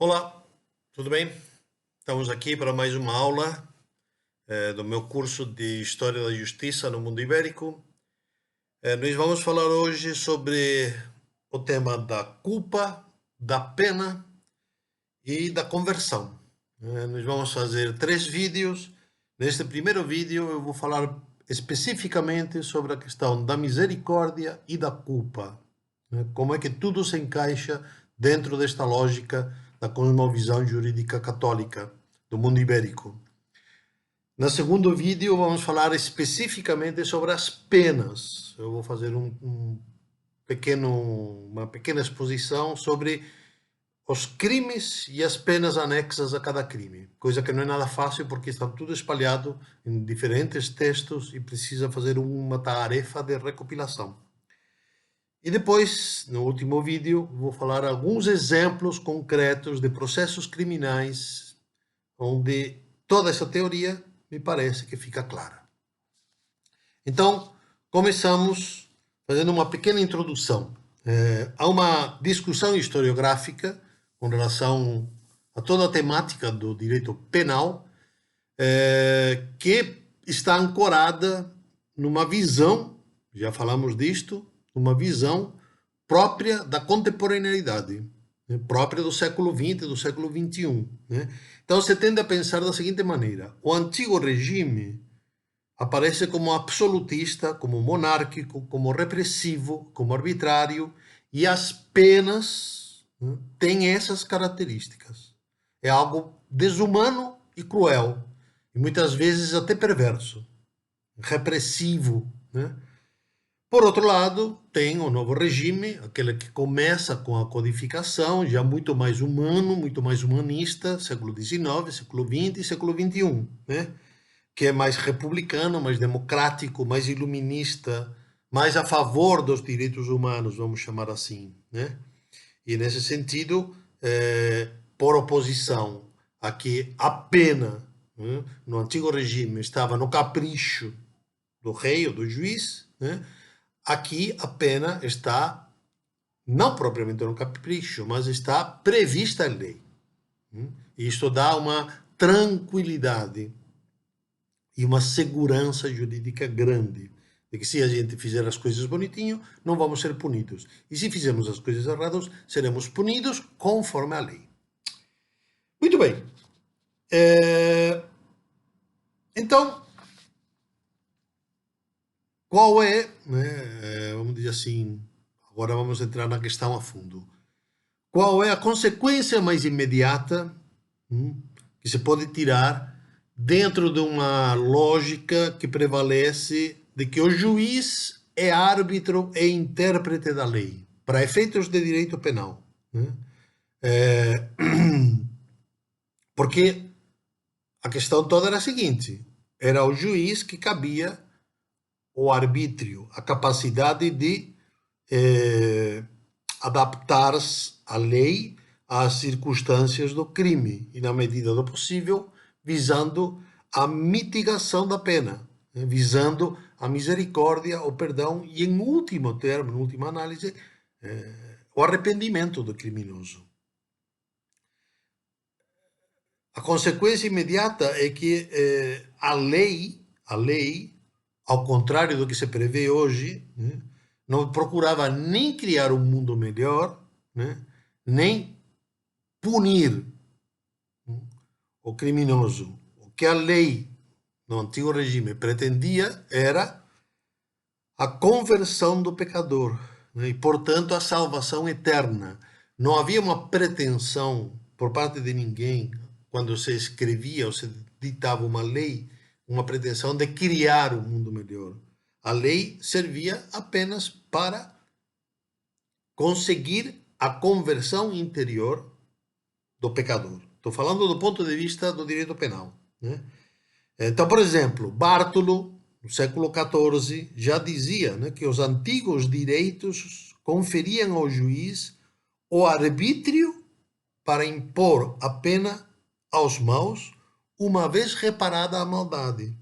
Olá, tudo bem? Estamos aqui para mais uma aula do meu curso de História da Justiça no Mundo Ibérico. Nós vamos falar hoje sobre o tema da culpa, da pena e da conversão. Nós vamos fazer 3 vídeos. Neste primeiro vídeo eu vou falar especificamente sobre a questão da misericórdia e da culpa. Como é que tudo se encaixa dentro desta lógica da cosmovisão jurídica católica do mundo ibérico. No segundo vídeo vamos falar especificamente sobre as penas. Eu vou fazer uma pequena exposição sobre os crimes e as penas anexas a cada crime, coisa que não é nada fácil porque está tudo espalhado em diferentes textos e precisa fazer uma tarefa de recopilação. E depois, no último vídeo, vou falar alguns exemplos concretos de processos criminais onde toda essa teoria me parece que fica clara. Então, começamos fazendo uma pequena introdução. Há uma discussão historiográfica com relação a toda a temática do direito penal que está ancorada numa visão, já falamos disto, uma visão própria da contemporaneidade, própria do século XX, do século XXI. Então você tende a pensar da seguinte maneira: o antigo regime aparece como absolutista, como monárquico, como repressivo, como arbitrário, e as penas têm essas características. É algo desumano e cruel, e muitas vezes até perverso, repressivo, Por outro lado, tem o novo regime, aquele que começa com a codificação, já muito mais humano, muito mais humanista, século XIX, século XX e século XXI, que é mais republicano, mais democrático, mais iluminista, mais a favor dos direitos humanos, vamos chamar assim. E nesse sentido, por oposição a que a pena, no antigo regime, estava no capricho do rei ou do juiz, aqui a pena está, não propriamente no capricho, mas está prevista em lei. E isto dá uma tranquilidade e uma segurança jurídica grande, de que se a gente fizer as coisas bonitinho, não vamos ser punidos. E se fizermos as coisas erradas, seremos punidos conforme a lei. Muito bem. Então, qual é, vamos dizer assim, agora vamos entrar na questão a fundo. Qual é a consequência mais imediata que se pode tirar dentro de uma lógica que prevalece de que o juiz é árbitro e intérprete da lei, para efeitos de direito penal? Porque a questão toda era a seguinte: era ao juiz que cabia o arbítrio, a capacidade de adaptar-se à lei às circunstâncias do crime e, na medida do possível, visando a mitigação da pena, visando a misericórdia, o perdão e, em último termo, em última análise, o arrependimento do criminoso. A consequência imediata é que a lei, ao contrário do que se prevê hoje, não procurava nem criar um mundo melhor, nem punir o criminoso. O que a lei no antigo regime pretendia era a conversão do pecador, e, portanto, a salvação eterna. Não havia uma pretensão por parte de ninguém, quando se escrevia ou se ditava uma lei, uma pretensão de criar um mundo melhor. A lei servia apenas para conseguir a conversão interior do pecador. Estou falando do ponto de vista do direito penal. Então, por exemplo, Bartolo, no século XIV, já dizia que os antigos direitos conferiam ao juiz o arbítrio para impor a pena aos maus, uma vez reparada a maldade.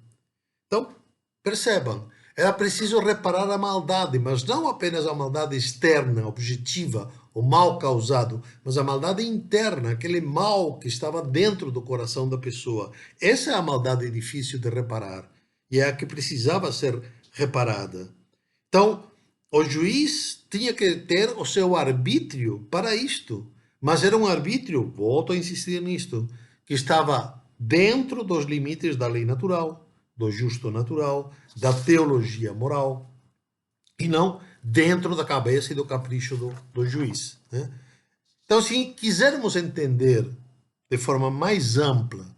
Então, percebam, era preciso reparar a maldade, mas não apenas a maldade externa, objetiva, o mal causado, mas a maldade interna, aquele mal que estava dentro do coração da pessoa. Essa é a maldade difícil de reparar e é a que precisava ser reparada. Então, o juiz tinha que ter o seu arbítrio para isto, mas era um arbítrio, volto a insistir nisto, que estava dentro dos limites da lei natural, do justo natural, da teologia moral, e não dentro da cabeça e do capricho do juiz, né? Então, se quisermos entender de forma mais ampla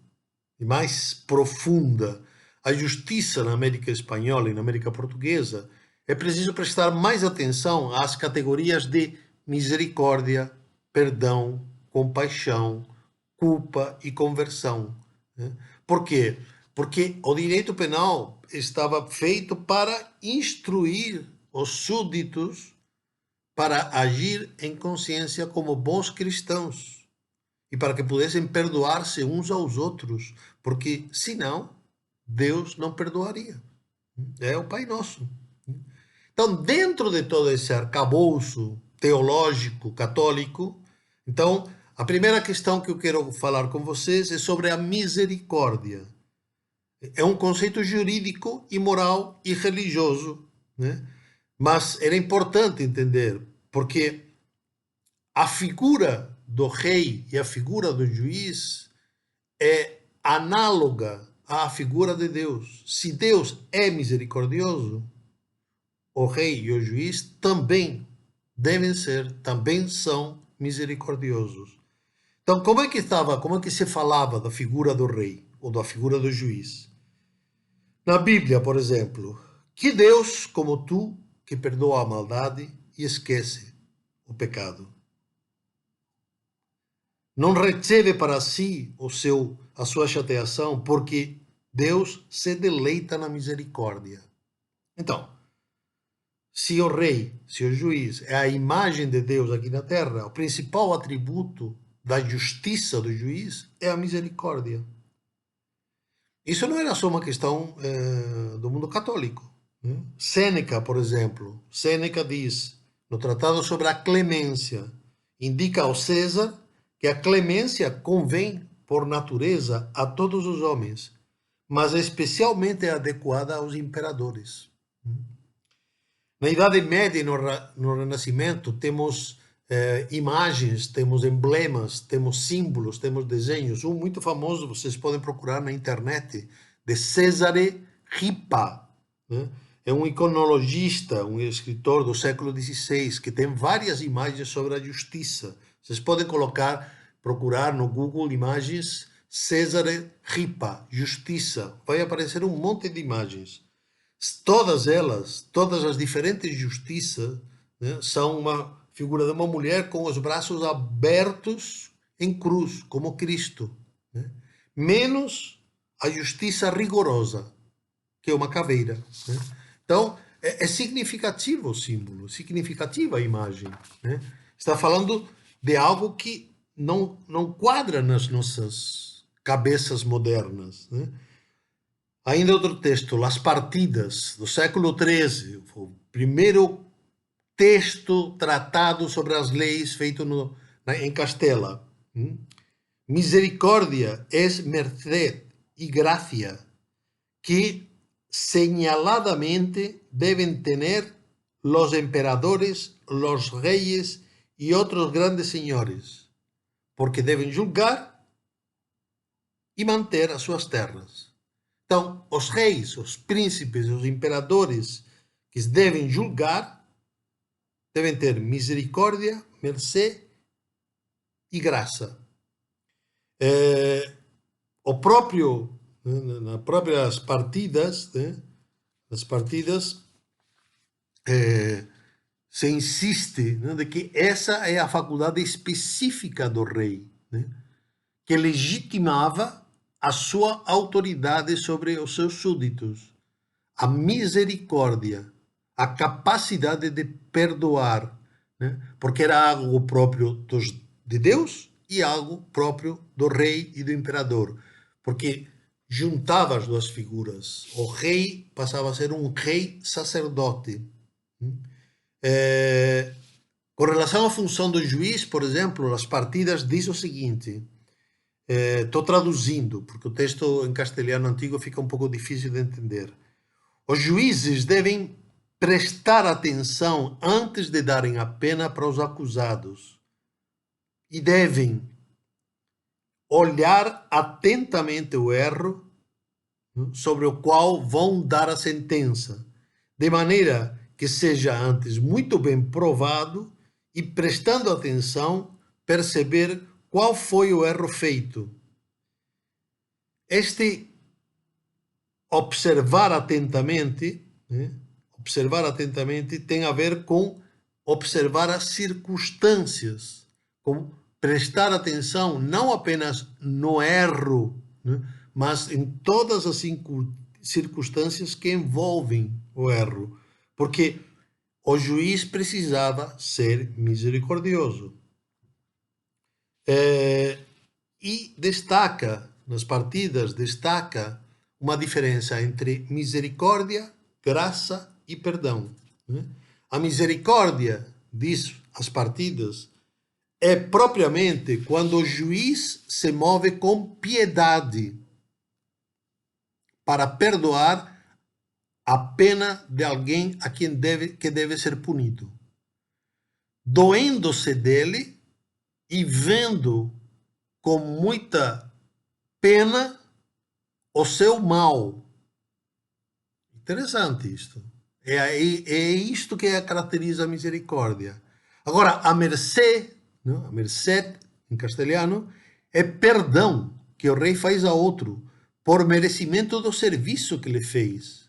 e mais profunda a justiça na América Espanhola e na América Portuguesa, é preciso prestar mais atenção às categorias de misericórdia, perdão, compaixão, culpa e conversão, né? Por quê? Porque o direito penal estava feito para instruir os súditos para agir em consciência como bons cristãos e para que pudessem perdoar-se uns aos outros, porque senão Deus não perdoaria. É o Pai Nosso. Então, dentro de todo esse arcabouço teológico católico, então, a primeira questão que eu quero falar com vocês é sobre a misericórdia. É um conceito jurídico e moral e religioso, né? Mas era importante entender, porque a figura do rei e a figura do juiz é análoga à figura de Deus. Se Deus é misericordioso, o rei e o juiz também devem ser, também são misericordiosos. Então, como é que se falava da figura do rei ou da figura do juiz? Na Bíblia, por exemplo, que Deus como tu, que perdoa a maldade e esquece o pecado. Não recebe para si a sua chateação, porque Deus se deleita na misericórdia. Então, se o rei, se o juiz é a imagem de Deus aqui na terra, o principal atributo da justiça do juiz é a misericórdia. Isso não era só uma questão do mundo católico, né? Sêneca, por exemplo, Sêneca diz, no Tratado sobre a Clemência, indica ao César que a clemência convém, por natureza, a todos os homens, mas especialmente é adequada aos imperadores. Na Idade Média e no Renascimento, temos imagens, temos emblemas, temos símbolos, temos desenhos. Um muito famoso, vocês podem procurar na internet, de Cesare Ripa, né? É um iconologista, um escritor do século XVI, que tem várias imagens sobre a justiça. Vocês podem procurar no Google imagens Cesare Ripa, justiça. Vai aparecer um monte de imagens. Todas elas, todas as diferentes justiças, né, são uma figura de uma mulher com os braços abertos em cruz, como Cristo, né? Menos a justiça rigorosa, que é uma caveira, né? Então, é significativo o símbolo, significativa a imagem, né? Está falando de algo que não quadra nas nossas cabeças modernas, né? Ainda outro texto, Las Partidas, do século XIII, o primeiro texto tratado sobre as leis feito em Castela. Misericórdia es merced y gracia que señaladamente deben tener los emperadores, los reyes y otros grandes señores, porque deben julgar e manter as suas terras. Então, os reis, os príncipes, os imperadores que devem julgar, devem ter misericórdia, mercê e graça. O próprio, nas próprias partidas, né, nas partidas, se insiste, né, de que essa é a faculdade específica do rei, né, que legitimava a sua autoridade sobre os seus súditos, a misericórdia, a capacidade de perdoar, né? Porque era algo próprio de Deus e algo próprio do rei e do imperador, porque juntava as duas figuras. O rei passava a ser um rei sacerdote. Com relação à função do juiz, por exemplo, as partidas diz o seguinte, estou traduzindo, porque o texto em castelhano antigo fica um pouco difícil de entender. Os juízes devem prestar atenção antes de darem a pena para os acusados e devem olhar atentamente o erro sobre o qual vão dar a sentença, de maneira que seja antes muito bem provado e, prestando atenção, perceber qual foi o erro feito. Este observar atentamente tem a ver com observar as circunstâncias, com prestar atenção não apenas no erro, mas em todas as circunstâncias que envolvem o erro, porque o juiz precisava ser misericordioso. E destaca, nas partidas, destaca uma diferença entre misericórdia, graça e perdão. A misericórdia, diz as partidas, é propriamente quando o juiz se move com piedade para perdoar a pena de alguém a quem deve ser punido, doendo-se dele e vendo com muita pena o seu mal. Interessante isto. É isto que caracteriza a misericórdia. Agora, a mercê, não? A merced, em castelhano, é perdão que o rei faz a outro por merecimento do serviço que lhe fez.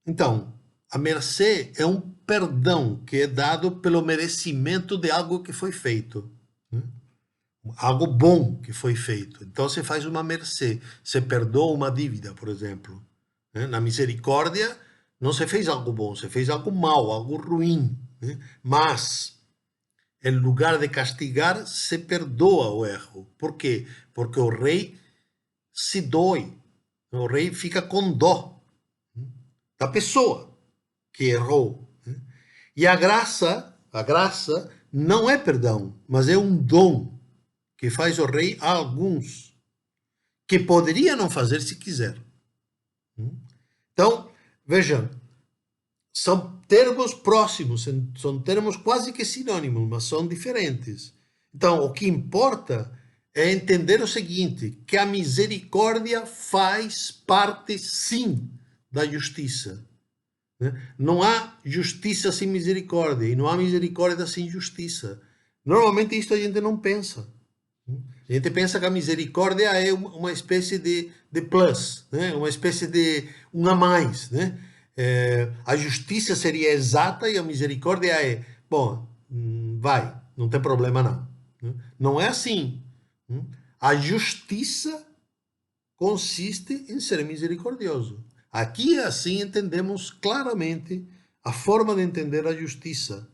Então, a mercê é um perdão que é dado pelo merecimento de algo que foi feito. Algo bom que foi feito. Então, você faz uma mercê. Você perdoa uma dívida, por exemplo. Na misericórdia, não se fez algo bom, se fez algo mal, algo ruim. Mas, em lugar de castigar, se perdoa o erro. Por quê? Porque o rei se dói. O rei fica com dó da pessoa que errou. E a graça não é perdão, mas é um dom que faz o rei a alguns, que poderia não fazer se quiser. Então, vejam, são termos próximos, são termos quase que sinônimos, mas são diferentes. Então, o que importa é entender o seguinte, que a misericórdia faz parte, sim, da justiça. Não há justiça sem misericórdia, e não há misericórdia sem justiça. Normalmente isto a gente não pensa. A gente pensa que a misericórdia é uma espécie de plus, né? Uma espécie de um a mais. Né? A justiça seria exata e a misericórdia é, bom, vai, não tem problema não. Não é assim. A justiça consiste em ser misericordioso. Aqui, assim, entendemos claramente a forma de entender a justiça.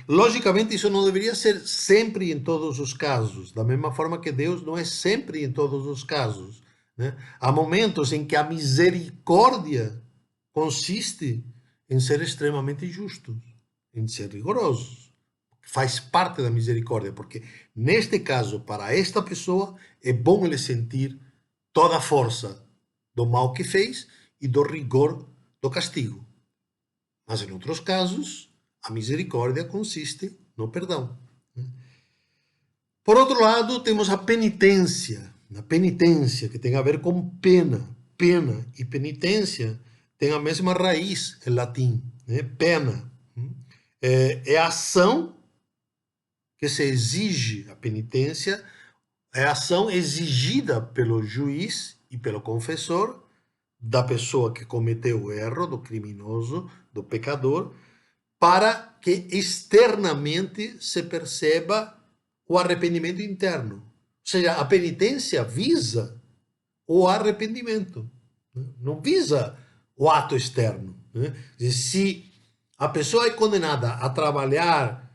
Logicamente, isso não deveria ser sempre em todos os casos, da mesma forma que Deus não é sempre em todos os casos. Né? Há momentos em que a misericórdia consiste em ser extremamente justos, em ser rigorosos. Faz parte da misericórdia, porque neste caso, para esta pessoa, é bom ele sentir toda a força do mal que fez e do rigor do castigo. Mas em outros casos, a misericórdia consiste no perdão. Por outro lado, temos a penitência. A penitência, que tem a ver com pena. Pena e penitência têm a mesma raiz em latim, né? Pena. É a ação que se exige, a penitência, é a ação exigida pelo juiz e pelo confessor da pessoa que cometeu o erro, do criminoso, do pecador, para que externamente se perceba o arrependimento interno. Ou seja, a penitência visa o arrependimento, não visa o ato externo. Se a pessoa é condenada a trabalhar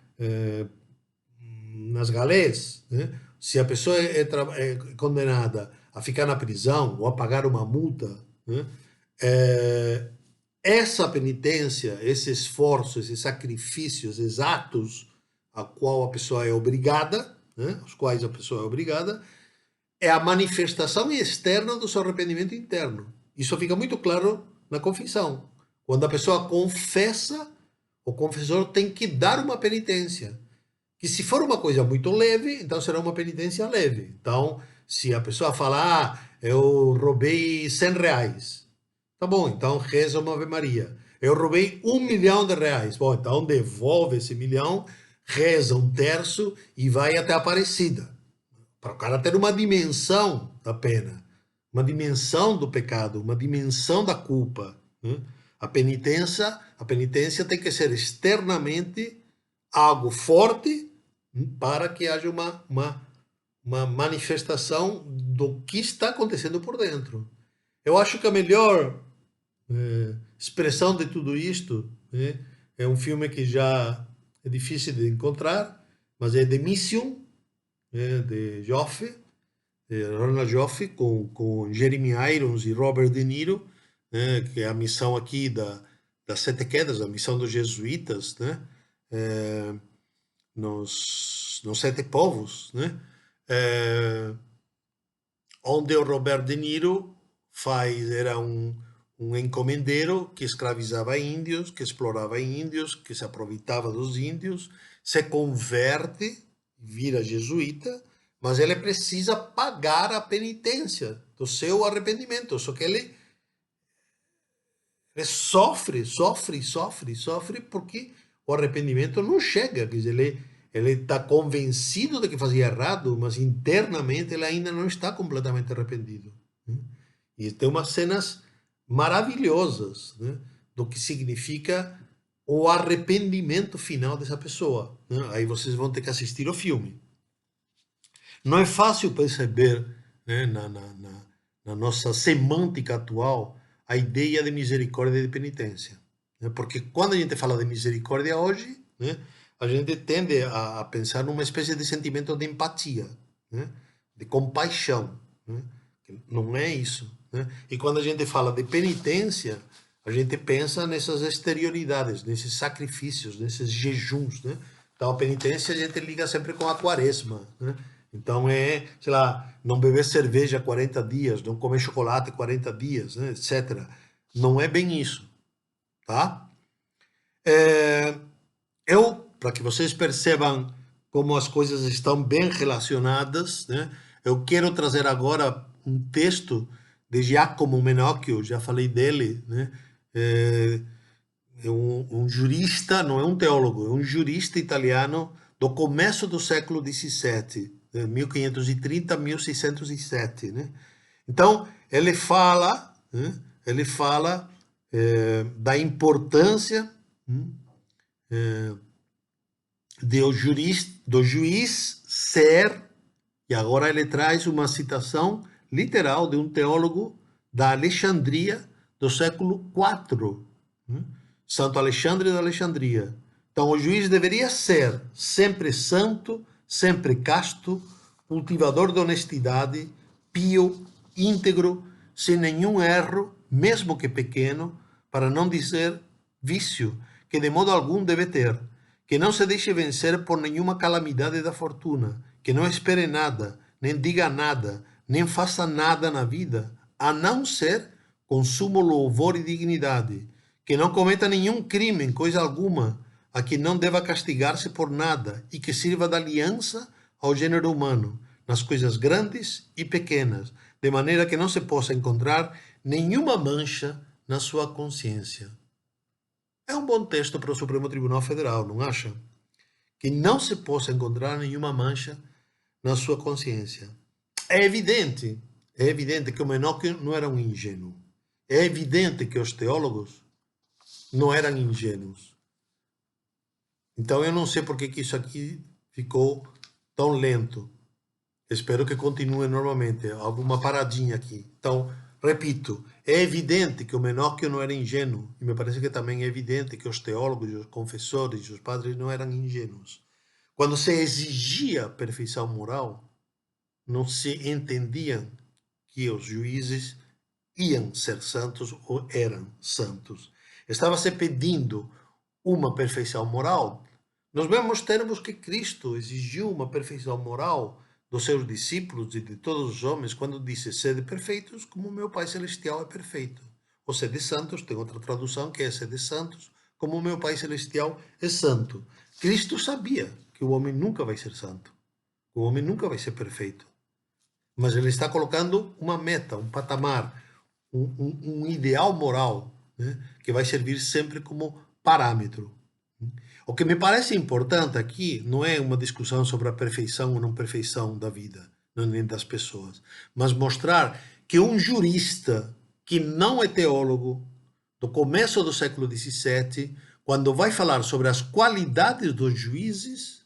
nas galés, se a pessoa é condenada a ficar na prisão ou a pagar uma multa, essa penitência, esse esforço, esses sacrifícios, esses atos a qual a pessoa é obrigada, né, aos quais a pessoa é obrigada, é a manifestação externa do seu arrependimento interno. Isso fica muito claro na confissão. Quando a pessoa confessa, o confessor tem que dar uma penitência. Que se for uma coisa muito leve, então será uma penitência leve. Então, se a pessoa falar, eu roubei R$ 100, tá bom, então reza uma Ave Maria. Eu roubei R$ 1 milhão. Bom, então devolve esse milhão, reza um terço e vai até a Aparecida. Para o cara ter uma dimensão da pena, uma dimensão do pecado, uma dimensão da culpa. Né? A penitência tem que ser externamente algo forte para que haja uma manifestação do que está acontecendo por dentro. Eu acho que a melhor expressão de tudo isto, né, é um filme que já é difícil de encontrar, mas é The Mission, de Joffe, Ronald Joffe, com Jeremy Irons e Robert De Niro, né, que é a missão aqui das Sete Quedas, a missão dos jesuítas, né, nos Sete Povos, né, onde o Robert De Niro era um encomendeiro que escravizava índios, que explorava índios, que se aproveitava dos índios, se converte, vira jesuíta, mas ele precisa pagar a penitência do seu arrependimento. Só que ele sofre porque o arrependimento não chega. Quer dizer, ele está convencido de que fazia errado, mas internamente ele ainda não está completamente arrependido. Né? E tem umas cenas maravilhosas, né, do que significa o arrependimento final dessa pessoa. Né? Aí vocês vão ter que assistir o filme. Não é fácil perceber, né, na nossa semântica atual a ideia de misericórdia e de penitência. Né? Porque quando a gente fala de misericórdia hoje, né, a gente tende a pensar numa espécie de sentimento de empatia, né, de compaixão. Né? Não é isso. Né? E quando a gente fala de penitência, a gente pensa nessas exterioridades, nesses sacrifícios, nesses jejuns. Né? Então a penitência a gente liga sempre com a quaresma. Né? Então sei lá, não beber cerveja 40 dias, não comer chocolate 40 dias, né, etc. Não é bem isso, tá? Para que vocês percebam como as coisas estão bem relacionadas, né, eu quero trazer agora um texto de Giacomo Menocchio, já falei dele, né, é um jurista, não é um teólogo, é um jurista italiano do começo do século XVII, 1530 a 1607, né? Então, né, ele fala da importância do juiz ser, e agora ele traz uma citação literal de um teólogo da Alexandria do século IV, né? Santo Alexandre da Alexandria. Então, o juiz deveria ser sempre santo, sempre casto, cultivador de honestidade, pio, íntegro, sem nenhum erro, mesmo que pequeno, para não dizer vício, que de modo algum deve ter, que não se deixe vencer por nenhuma calamidade da fortuna, que não espere nada, nem diga nada, nem faça nada na vida, a não ser com sumo louvor e dignidade, que não cometa nenhum crime, coisa alguma, a que não deva castigar-se por nada, e que sirva de aliança ao gênero humano, nas coisas grandes e pequenas, de maneira que não se possa encontrar nenhuma mancha na sua consciência. É um bom texto para o Supremo Tribunal Federal, não acha? Que não se possa encontrar nenhuma mancha na sua consciência. É evidente que o Menocchio não era um ingênuo. É evidente que os teólogos não eram ingênuos. Então eu não sei por que isso aqui ficou tão lento. Espero que continue normalmente. Alguma paradinha aqui. Então, repito, é evidente que o Menocchio não era ingênuo. E me parece que também é evidente que os teólogos, os confessores, os padres não eram ingênuos. Quando se exigia perfeição moral, não se entendiam que os juízes iam ser santos ou eram santos. Estava se pedindo uma perfeição moral, nos mesmos termos que Cristo exigiu uma perfeição moral dos seus discípulos e de todos os homens, quando disse: sede perfeitos como o meu Pai Celestial é perfeito. Ou sede santos, tem outra tradução que é sede santos, como o meu Pai Celestial é santo. Cristo sabia que o homem nunca vai ser santo, que o homem nunca vai ser perfeito. Mas ele está colocando uma meta, um patamar, um ideal moral, né, que vai servir sempre como parâmetro. O que me parece importante aqui não é uma discussão sobre a perfeição ou não perfeição da vida, nem das pessoas, mas mostrar que um jurista que não é teólogo, do começo do século XVII, quando vai falar sobre as qualidades dos juízes,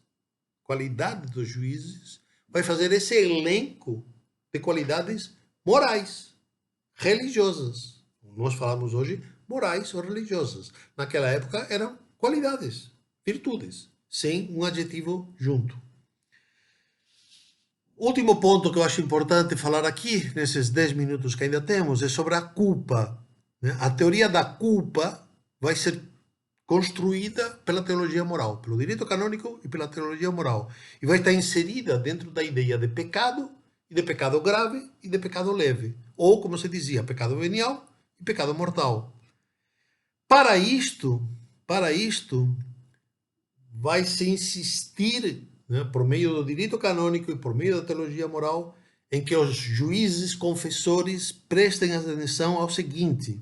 vai fazer esse elenco de qualidades morais, religiosas. Nós falamos hoje morais ou religiosas. Naquela época eram qualidades, virtudes, sem um adjetivo junto. Último ponto que eu acho importante falar aqui, nesses 10 minutos que ainda temos, é sobre a culpa. A teoria da culpa vai ser construída pela teologia moral, pelo direito canônico e pela teologia moral. E vai estar inserida dentro da ideia de pecado, e de pecado grave e de pecado leve. Ou, como se dizia, pecado venial e pecado mortal. Para isto, vai se insistir, né, por meio do direito canônico e por meio da teologia moral, em que os juízes confessores prestem atenção ao seguinte: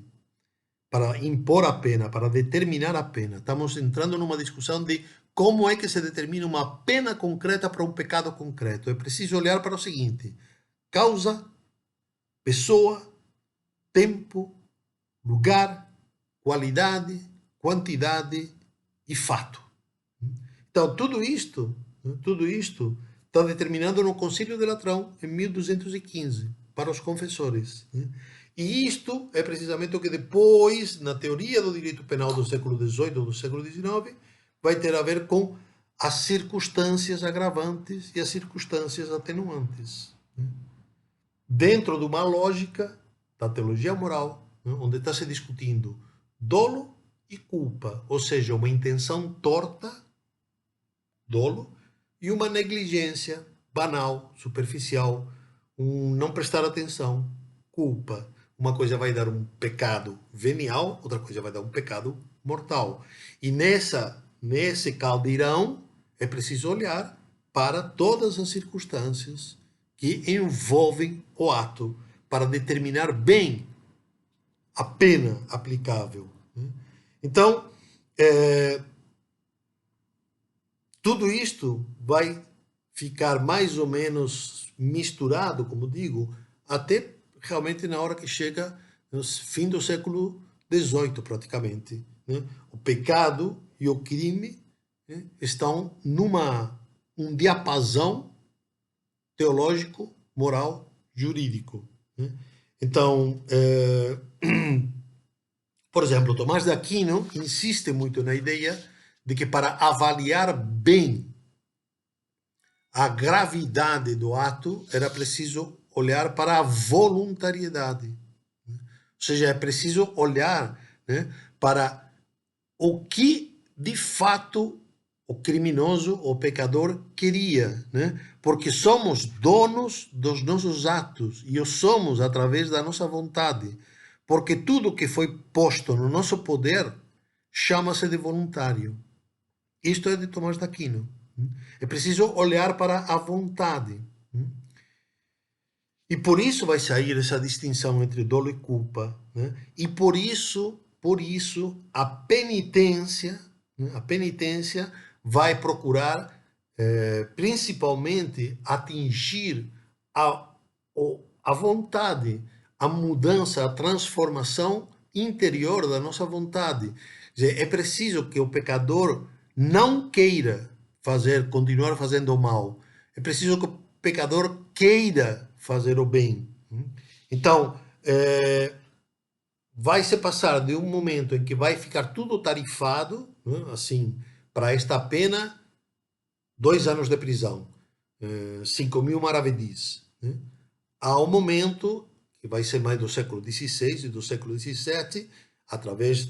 para impor a pena, para determinar a pena. Estamos entrando numa discussão de como é que se determina uma pena concreta para um pecado concreto. É preciso olhar para o seguinte: causa, pessoa, tempo, lugar, qualidade, quantidade e fato. Então, tudo isto está determinado no Concílio de Latrão, em 1215, para os confessores. E isto é precisamente o que depois, na teoria do direito penal do século XVIII ou do século XIX, vai ter a ver com as circunstâncias agravantes e as circunstâncias atenuantes. Dentro de uma lógica da teologia moral, onde está se discutindo dolo e culpa, ou seja, uma intenção torta, dolo, e uma negligência banal, superficial, um não prestar atenção, culpa. Uma coisa vai dar um pecado venial, outra coisa vai dar um pecado mortal. E nesse caldeirão é preciso olhar para todas as circunstâncias que envolvem o ato, para determinar bem a pena aplicável. Então, tudo isto vai ficar mais ou menos misturado, como digo, até realmente na hora que chega no fim do século XVIII, praticamente. O pecado e o crime estão um diapasão teológico, moral, jurídico. Então, por exemplo, Tomás de Aquino insiste muito na ideia de que para avaliar bem a gravidade do ato era preciso olhar para a voluntariedade. Ou seja, é preciso olhar, né, para o que de fato o criminoso, o pecador queria, né? Porque somos donos dos nossos atos e o somos através da nossa vontade. Porque tudo que foi posto no nosso poder chama-se de voluntário. Isto é de Tomás de Aquino. É preciso olhar para a vontade. E por isso vai sair essa distinção entre dolo e culpa. Né? E por isso a penitência vai procurar principalmente atingir a vontade, a mudança, a transformação interior da nossa vontade. É preciso que o pecador não queira continuar fazendo o mal. É preciso que o pecador queira fazer o bem. Então, vai se passar de um momento em que vai ficar tudo tarifado, assim, para esta pena, 2 anos de prisão, 5.000 maravedis, ao momento que vai ser mais do século XVI e do século XVII, através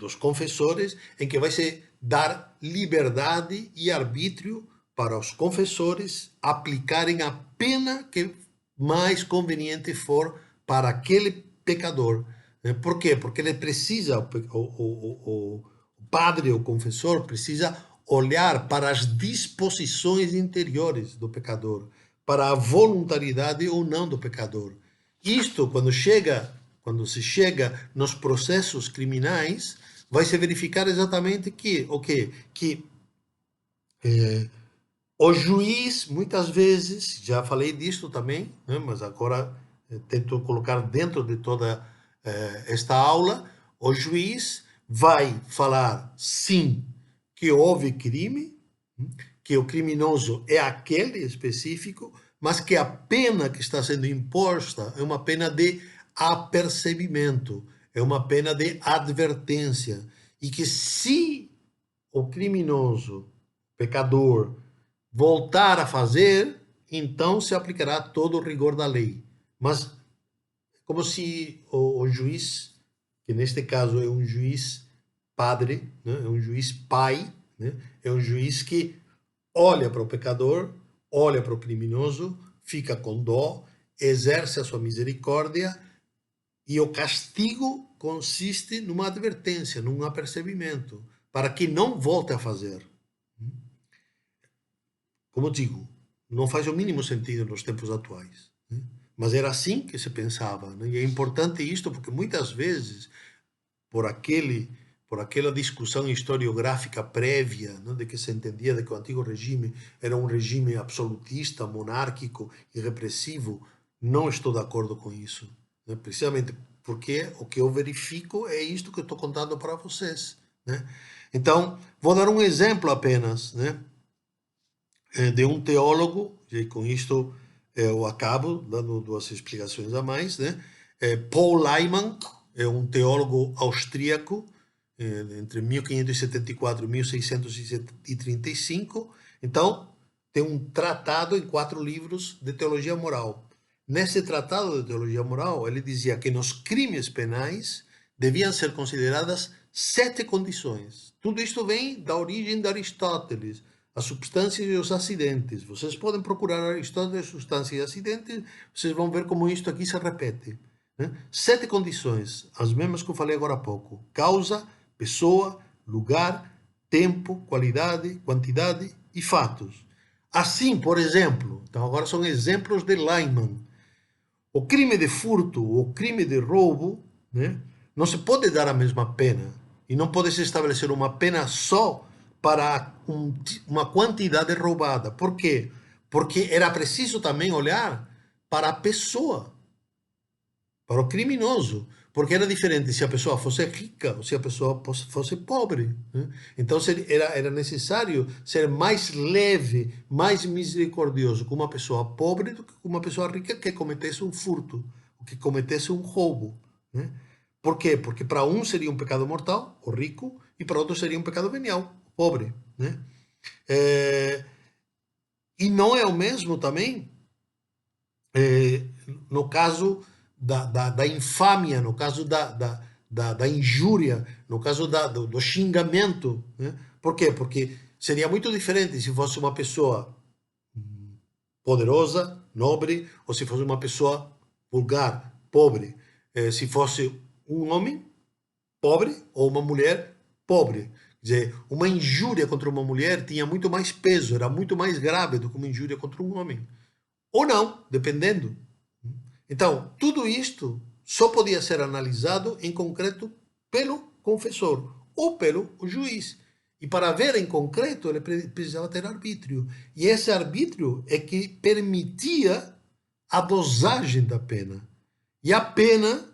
dos confessores, em que vai se dar liberdade e arbítrio para os confessores aplicarem a pena que mais conveniente for para aquele pecador. Por quê? Porque ele precisa, o padre, o confessor, precisa olhar para as disposições interiores do pecador, para a voluntariedade ou não do pecador. Isto, quando se chega nos processos criminais, vai se verificar exatamente que o juiz, muitas vezes, já falei disso também, né, mas agora tento colocar dentro de toda esta aula, o juiz vai falar, sim, que houve crime, que o criminoso é aquele específico, mas que a pena que está sendo imposta é uma pena de apercebimento, é uma pena de advertência, e que se o criminoso, pecador, voltar a fazer, então se aplicará todo o rigor da lei. Mas como se o juiz, que neste caso é um juiz padre, né? É um juiz pai, né? É um juiz que olha para o pecador, olha para o criminoso, fica com dó, exerce a sua misericórdia, e o castigo consiste numa advertência, num apercebimento, para que não volte a fazer. Como digo, não faz o mínimo sentido nos tempos atuais, né? Mas era assim que se pensava, né? E é importante isto porque muitas vezes, por aquela discussão historiográfica prévia, né, de que se entendia de que o antigo regime era um regime absolutista, monárquico e repressivo, não estou de acordo com isso, né? Precisamente porque o que eu verifico é isto que eu estou contando para vocês, né? Então, vou dar um exemplo apenas, né, de um teólogo, e com isto eu acabo dando duas explicações a mais, né? Paul Leimann é um teólogo austríaco, entre 1574 e 1635. Então, tem um tratado em 4 livros de teologia moral. Nesse tratado de teologia moral, ele dizia que nos crimes penais deviam ser consideradas 7 condições. Tudo isto vem da origem de Aristóteles, as substâncias e os acidentes. Vocês podem procurar Aristóteles, substâncias e acidentes, vocês vão ver como isto aqui se repete, né? 7 condições, as mesmas que eu falei agora há pouco: causa, pessoa, lugar, tempo, qualidade, quantidade e fatos. Assim, por exemplo, então agora são exemplos de Leimann. O crime de furto ou o crime de roubo, né, não se pode dar a mesma pena. E não pode se estabelecer uma pena só para uma quantidade roubada. Por quê? Porque era preciso também olhar para a pessoa, para o criminoso, porque era diferente se a pessoa fosse rica ou se a pessoa fosse pobre, né? Então era necessário ser mais leve, mais misericordioso com uma pessoa pobre do que com uma pessoa rica que cometesse um furto, ou que cometesse um roubo, né? Por quê? Porque para um seria um pecado mortal, o rico, e para outro seria um pecado venial, o pobre, né? E não é o mesmo também no caso da infâmia, no caso da injúria, no caso do xingamento, né? Por quê? Porque seria muito diferente se fosse uma pessoa poderosa, nobre, ou se fosse uma pessoa vulgar, pobre. Se fosse um homem pobre ou uma mulher pobre. Quer dizer, uma injúria contra uma mulher tinha muito mais peso, era muito mais grave do que uma injúria contra um homem. Ou não, dependendo. Então, tudo isto só podia ser analisado em concreto pelo confessor ou pelo juiz. E para ver em concreto, ele precisava ter arbítrio. E esse arbítrio é que permitia a dosagem da pena. E a pena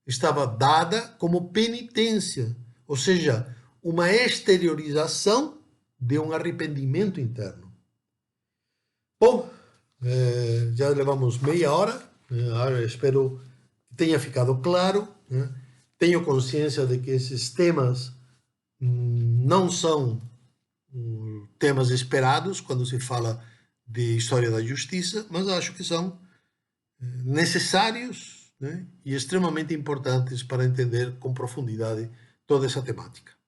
estava dada como penitência, ou seja, uma exteriorização de um arrependimento interno. Bom, já levamos meia hora, espero que tenha ficado claro, né? Tenho consciência de que esses temas não são temas esperados quando se fala de história da justiça, mas acho que são necessários, né? E extremamente importantes para entender com profundidade toda essa temática.